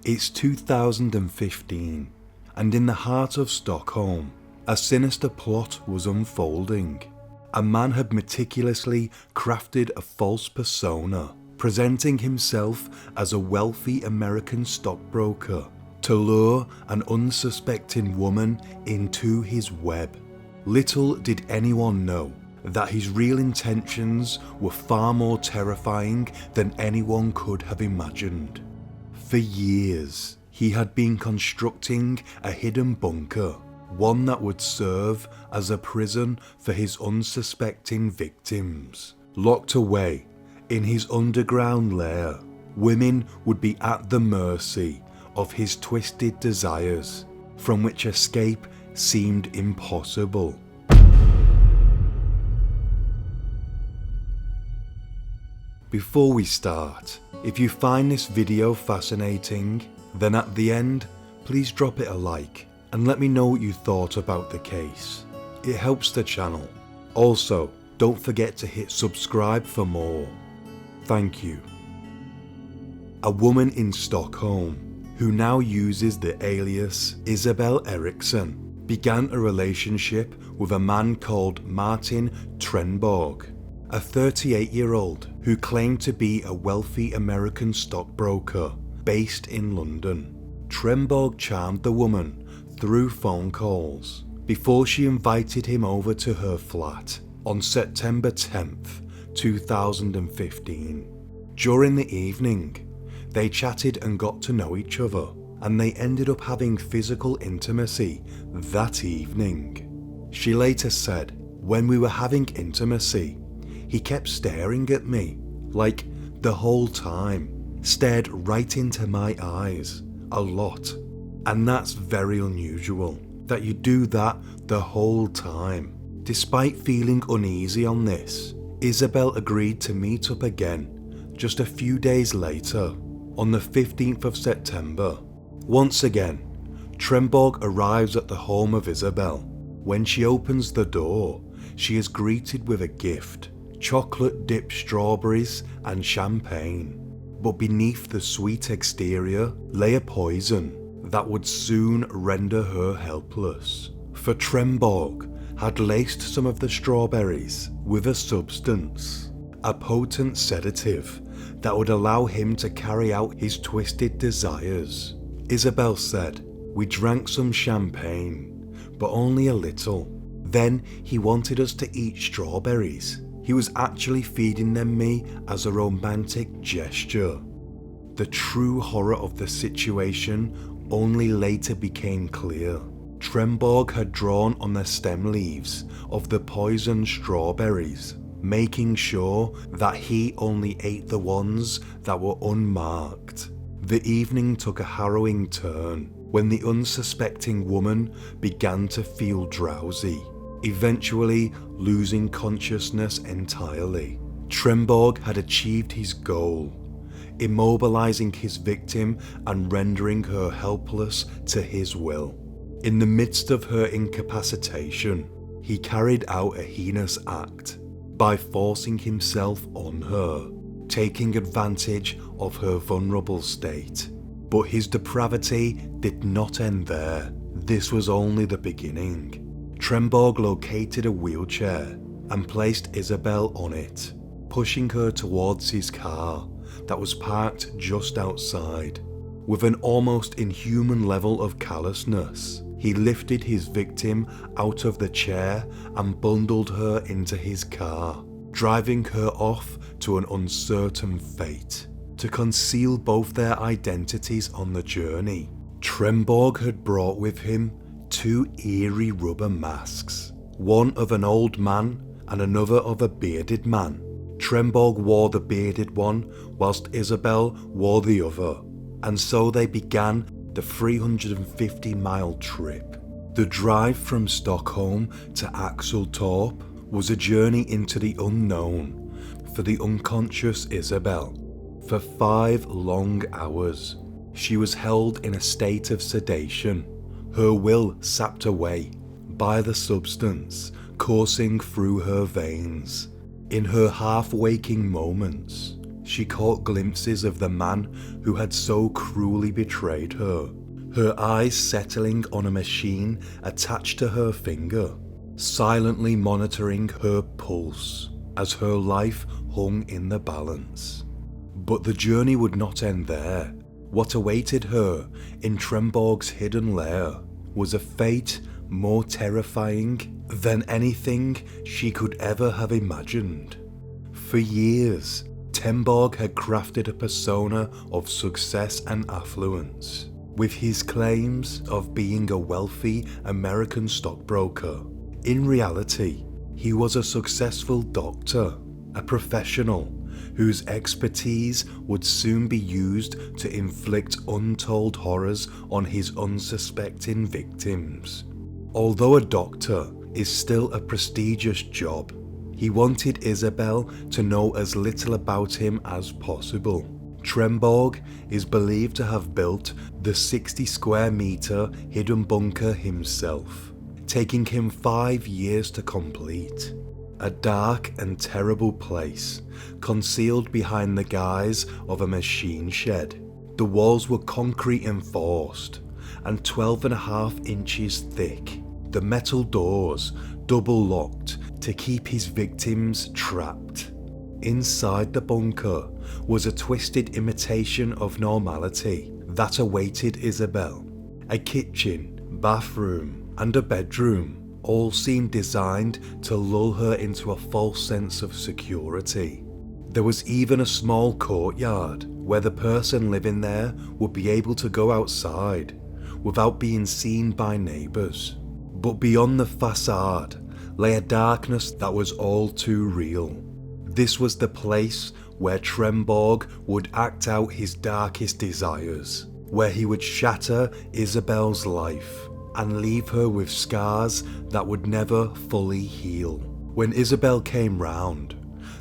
It's 2015, and in the heart of Stockholm, a sinister plot was unfolding. A man had meticulously crafted a false persona, presenting himself as a wealthy American stockbroker to lure an unsuspecting woman into his web. Little did anyone know that his real intentions were far more terrifying than anyone could have imagined. For years, he had been constructing a hidden bunker, one that would serve as a prison for his unsuspecting victims. Locked away in his underground lair, women would be at the mercy of his twisted desires, from which escape seemed impossible. Before we start, if you find this video fascinating, then at the end, please drop it a like and let me know what you thought about the case. It helps the channel. Also, don't forget to hit subscribe for more. Thank you. A woman in Stockholm, who now uses the alias Isabel Eriksson, began a relationship with a man called Martin Trenneborg, a 38-year-old who claimed to be a wealthy American stockbroker based in London. Trenneborg charmed the woman through phone calls before she invited him over to her flat on September 10th, 2015. During the evening, they chatted and got to know each other, and they ended up having physical intimacy that evening. She later said, "When we were having intimacy, he kept staring at me, like the whole time, stared right into my eyes, a lot. And that's very unusual, that you do that the whole time." Despite feeling uneasy on this, Isabel agreed to meet up again just a few days later, on the 15th of September. Once again, Trenneborg arrives at the home of Isabel. When she opens the door, she is greeted with a gift: chocolate-dipped strawberries and champagne. But beneath the sweet exterior lay a poison that would soon render her helpless. For Trenneborg had laced some of the strawberries with a substance, a potent sedative that would allow him to carry out his twisted desires. Isabel said, "We drank some champagne, but only a little. Then he wanted us to eat strawberries. He was actually feeding them me as a romantic gesture." The true horror of the situation only later became clear. Trenneborg had drawn on the stem leaves of the poisoned strawberries, making sure that he only ate the ones that were unmarked. The evening took a harrowing turn when the unsuspecting woman began to feel drowsy, eventually losing consciousness entirely. Trenneborg had achieved his goal, immobilizing his victim and rendering her helpless to his will. In the midst of her incapacitation, he carried out a heinous act by forcing himself on her, taking advantage of her vulnerable state. But his depravity did not end there. This was only the beginning. Trenneborg located a wheelchair and placed Isabel on it, pushing her towards his car that was parked just outside. With an almost inhuman level of callousness, he lifted his victim out of the chair and bundled her into his car, driving her off to an uncertain fate. To conceal both their identities on the journey, Trenneborg had brought with him two eerie rubber masks, one of an old man and another of a bearded man. Trenneborg wore the bearded one whilst Isabel wore the other, and so they began the 350-mile trip. The drive from Stockholm to Axeltorp was a journey into the unknown for the unconscious Isabel. For 5 long hours, she was held in a state of sedation, her will sapped away by the substance coursing through her veins. In her half-waking moments, she caught glimpses of the man who had so cruelly betrayed her, her eyes settling on a machine attached to her finger, silently monitoring her pulse as her life hung in the balance. But the journey would not end there. What awaited her in Trenneborg's hidden lair was a fate more terrifying than anything she could ever have imagined. For years, Trenneborg had crafted a persona of success and affluence, with his claims of being a wealthy American stockbroker. In reality, he was a successful doctor, a professional whose expertise would soon be used to inflict untold horrors on his unsuspecting victims. Although a doctor is still a prestigious job, he wanted Isabel to know as little about him as possible. Trenneborg is believed to have built the 60 square meter hidden bunker himself, taking him 5 years to complete. A dark and terrible place, concealed behind the guise of a machine shed. The walls were concrete enforced and 12.5 inches thick. The metal doors double locked to keep his victims trapped. Inside the bunker was a twisted imitation of normality that awaited Isabel. A kitchen, bathroom, and a bedroom all seemed designed to lull her into a false sense of security. There was even a small courtyard where the person living there would be able to go outside without being seen by neighbours. But beyond the facade lay a darkness that was all too real. This was the place where Trenneborg would act out his darkest desires, where he would shatter Isabel's life and leave her with scars that would never fully heal. When Isabel came round,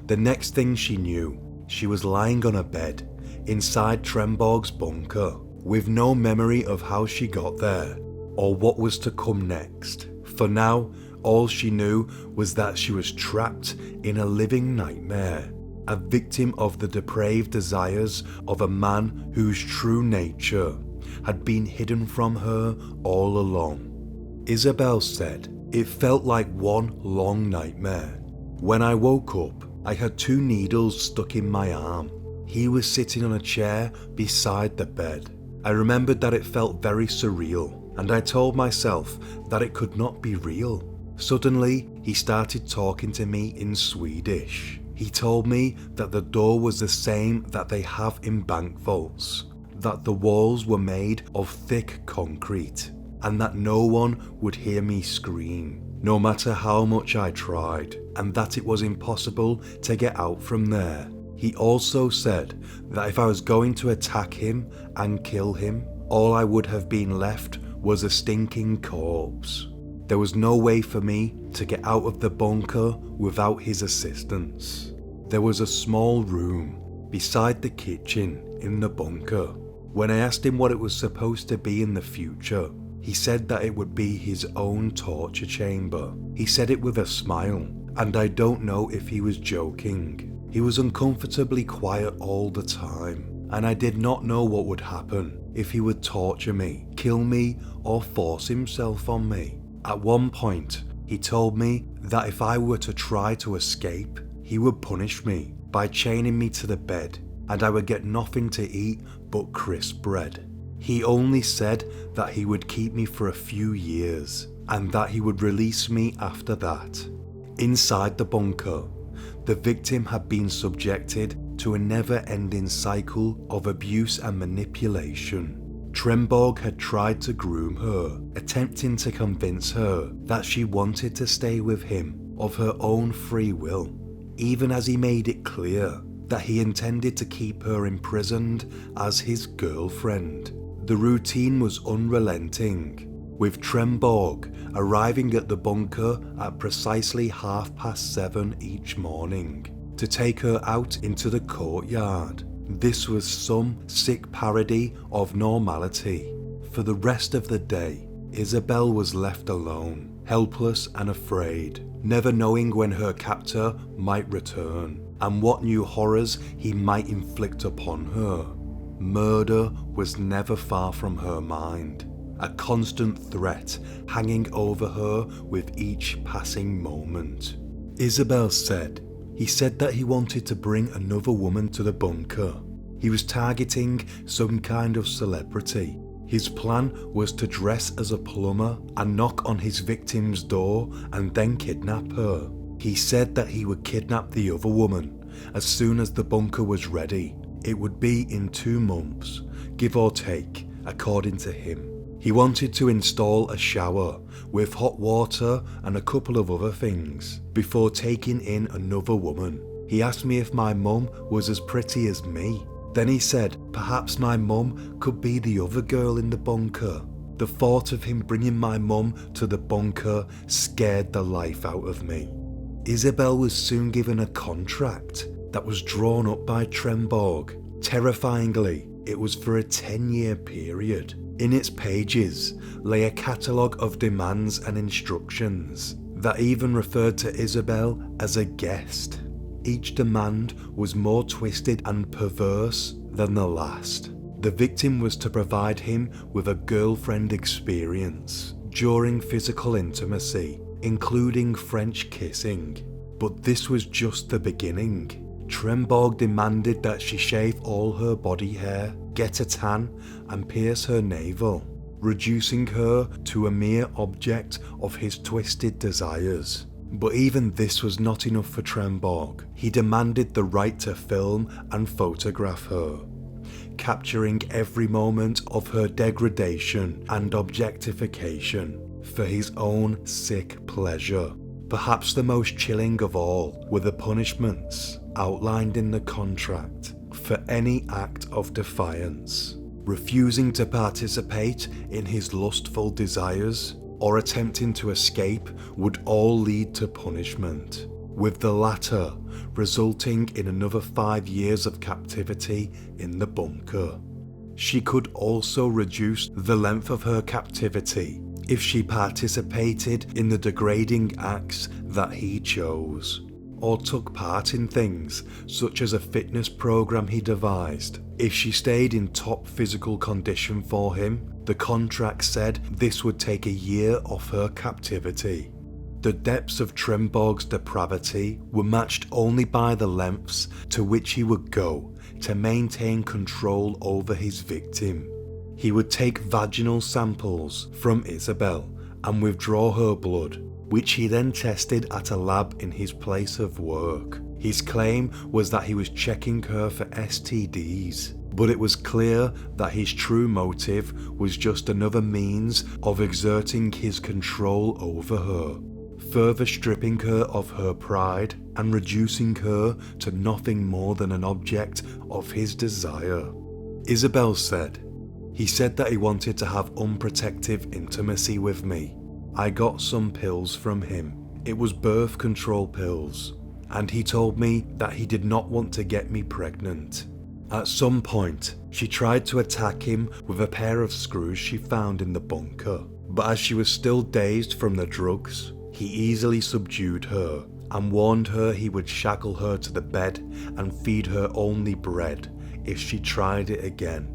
the next thing she knew, she was lying on a bed inside Trenneborg's bunker, with no memory of how she got there or what was to come next. For now, all she knew was that she was trapped in a living nightmare, a victim of the depraved desires of a man whose true nature had been hidden from her all along. Isabel said, "It felt like one long nightmare. When I woke up, I had 2 needles stuck in my arm. He was sitting on a chair beside the bed. I remembered that it felt very surreal, and I told myself that it could not be real. Suddenly, he started talking to me in Swedish. He told me that the door was the same that they have in bank vaults, that the walls were made of thick concrete, and that no one would hear me scream, no matter how much I tried, and that it was impossible to get out from there. He also said that if I was going to attack him and kill him, all I would have been left was a stinking corpse. There was no way for me to get out of the bunker without his assistance. There was a small room beside the kitchen in the bunker. When I asked him what it was supposed to be in the future, he said that it would be his own torture chamber. He said it with a smile, and I don't know if he was joking. He was uncomfortably quiet all the time, and I did not know what would happen, if he would torture me, kill me, or force himself on me. At one point, he told me that if I were to try to escape, he would punish me by chaining me to the bed, and I would get nothing to eat but crisp bread. He only said that he would keep me for a few years, and that he would release me after that. Inside the bunker, the victim had been subjected to a never-ending cycle of abuse and manipulation. Trenneborg had tried to groom her, attempting to convince her that she wanted to stay with him of her own free will, even as he made it clear that he intended to keep her imprisoned as his girlfriend. The routine was unrelenting, with Trenneborg arriving at the bunker at precisely 7:30 each morning to take her out into the courtyard. This was some sick parody of normality. For the rest of the day, Isabel was left alone, helpless and afraid, never knowing when her captor might return. and what new horrors he might inflict upon her. Murder was never far from her mind, a constant threat hanging over her with each passing moment. Isabel said he said that he wanted to bring another woman to the bunker. He was targeting some kind of celebrity. His plan was to dress as a plumber and knock on his victim's door and then kidnap her. He said that he would kidnap the other woman as soon as the bunker was ready. It would be in 2 months, give or take, according to him. He wanted to install a shower with hot water and a couple of other things before taking in another woman. He asked me if my mum was as pretty as me. Then he said perhaps my mum could be the other girl in the bunker. The thought of him bringing my mum to the bunker scared the life out of me. Isabel was soon given a contract that was drawn up by Trenneborg. Terrifyingly, it was for a 10-year period. In its pages lay a catalogue of demands and instructions that even referred to Isabel as a guest. Each demand was more twisted and perverse than the last. The victim was to provide him with a girlfriend experience during physical intimacy, including French kissing. But this was just the beginning. Trenneborg demanded that she shave all her body hair, get a tan, and pierce her navel, reducing her to a mere object of his twisted desires. But even this was not enough for Trenneborg. He demanded the right to film and photograph her, capturing every moment of her degradation and objectification for his own sick pleasure. Perhaps the most chilling of all were the punishments outlined in the contract for any act of defiance. Refusing to participate in his lustful desires or attempting to escape would all lead to punishment, with the latter resulting in another 5 years of captivity in the bunker. She could also reduce the length of her captivity if she participated in the degrading acts that he chose, or took part in things such as a fitness program he devised. If she stayed in top physical condition for him, the contract said this would take a year off her captivity. The depths of Trenneborg's depravity were matched only by the lengths to which he would go to maintain control over his victim. He would take vaginal samples from Isabel and withdraw her blood, which he then tested at a lab in his place of work. His claim was that he was checking her for STDs, but it was clear that his true motive was just another means of exerting his control over her, further stripping her of her pride and reducing her to nothing more than an object of his desire. Isabel said, he said that he wanted to have unprotected intimacy with me. I got some pills from him. It was birth control pills, and he told me that he did not want to get me pregnant. At some point, she tried to attack him with a pair of screws she found in the bunker, but as she was still dazed from the drugs, he easily subdued her and warned her he would shackle her to the bed and feed her only bread if she tried it again.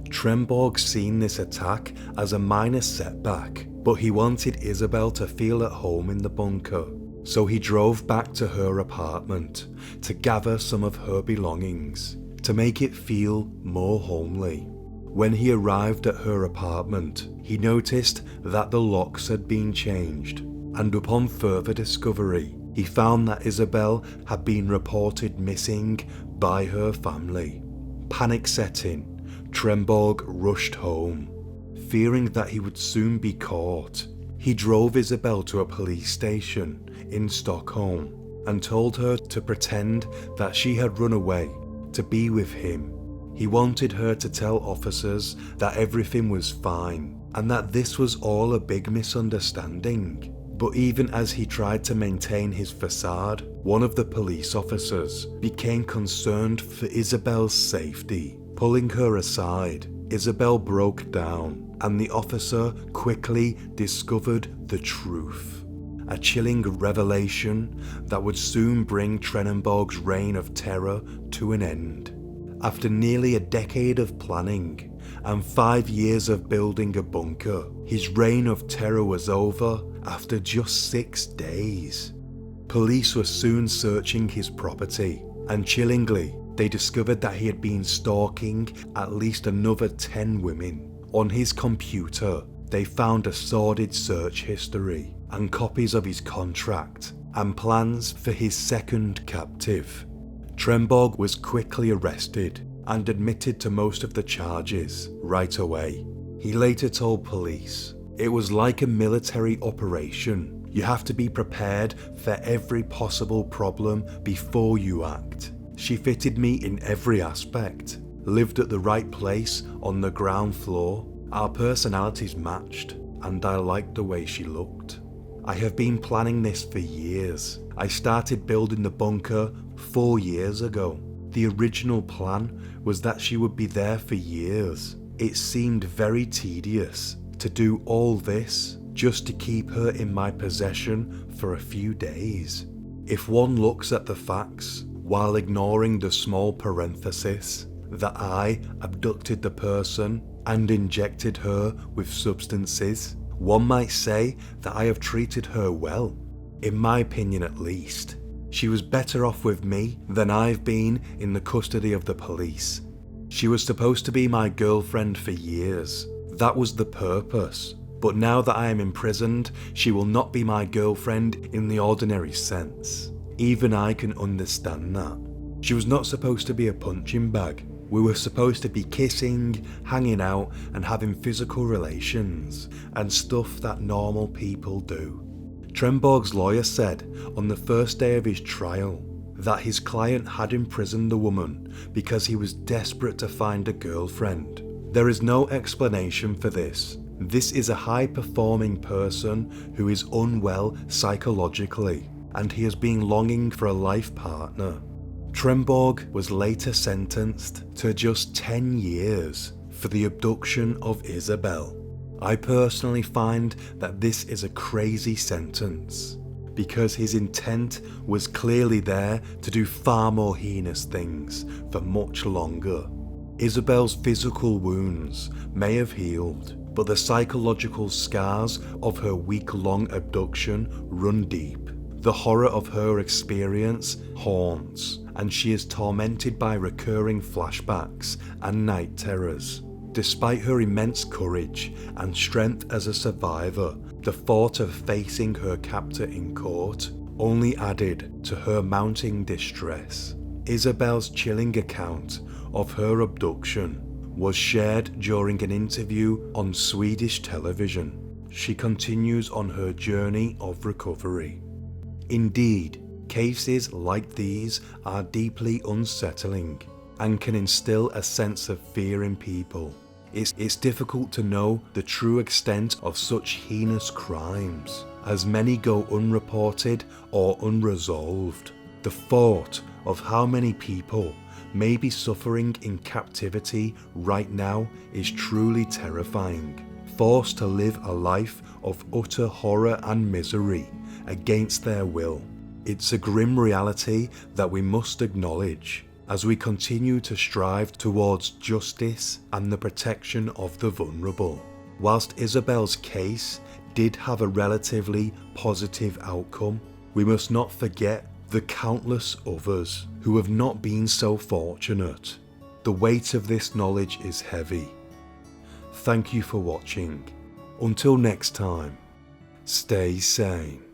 Trenneborg seen this attack as a minor setback, but he wanted Isabel to feel at home in the bunker, so he drove back to her apartment to gather some of her belongings, to make it feel more homely. When he arrived at her apartment, he noticed that the locks had been changed, and upon further discovery, he found that Isabel had been reported missing by her family. Panic setting, Trenneborg rushed home. Fearing that he would soon be caught, he drove Isabel to a police station in Stockholm and told her to pretend that she had run away to be with him. He wanted her to tell officers that everything was fine and that this was all a big misunderstanding. But even as he tried to maintain his facade, one of the police officers became concerned for Isabel's safety. Pulling her aside, Isabel broke down, and the officer quickly discovered the truth. a chilling revelation that would soon bring Trenneborg's reign of terror to an end. After nearly a decade of planning and 5 years of building a bunker, his reign of terror was over after just 6 days. Police were soon searching his property, and chillingly, they discovered that he had been stalking at least another 10 women. On his computer, they found a sordid search history and copies of his contract and plans for his second captive. Trenneborg was quickly arrested and admitted to most of the charges right away. He later told police, "It was like a military operation. You have to be prepared for every possible problem before you act. She fitted me in every aspect, lived at the right place on the ground floor. Our personalities matched, and I liked the way she looked. I have been planning this for years. I started building the bunker 4 years ago. The original plan was that she would be there for years. It seemed very tedious to do all this just to keep her in my possession for a few days. If one looks at the facts, while ignoring the small parenthesis that I abducted the person and injected her with substances, one might say that I have treated her well. In my opinion at least. She was better off with me than I've been in the custody of the police. She was supposed to be my girlfriend for years. That was the purpose. But now that I am imprisoned, she will not be my girlfriend in the ordinary sense. Even I can understand that. She was not supposed to be a punching bag. We were supposed to be kissing, hanging out, and having physical relations, and stuff that normal people do." Trenneborg's lawyer said on the first day of his trial that his client had imprisoned the woman because he was desperate to find a girlfriend. There is no explanation for this. This is a high-performing person who is unwell psychologically, and he has been longing for a life partner. Trenneborg was later sentenced to just 10 years for the abduction of Isabel. I personally find that this is a crazy sentence, because his intent was clearly there to do far more heinous things for much longer. Isabel's physical wounds may have healed, but the psychological scars of her week-long abduction run deep. The horror of her experience haunts, and she is tormented by recurring flashbacks and night terrors. Despite her immense courage and strength as a survivor, the thought of facing her captor in court only added to her mounting distress. Isabel's chilling account of her abduction was shared during an interview on Swedish television. She continues on her journey of recovery. Indeed, cases like these are deeply unsettling and can instill a sense of fear in people. It's difficult to know the true extent of such heinous crimes, as many go unreported or unresolved. The thought of how many people may be suffering in captivity right now is truly terrifying, forced to live a life of utter horror and misery against their will. It's a grim reality that we must acknowledge as we continue to strive towards justice and the protection of the vulnerable. Whilst Isabel's case did have a relatively positive outcome, we must not forget the countless others who have not been so fortunate. The weight of this knowledge is heavy. Thank you for watching. Until next time, stay sane.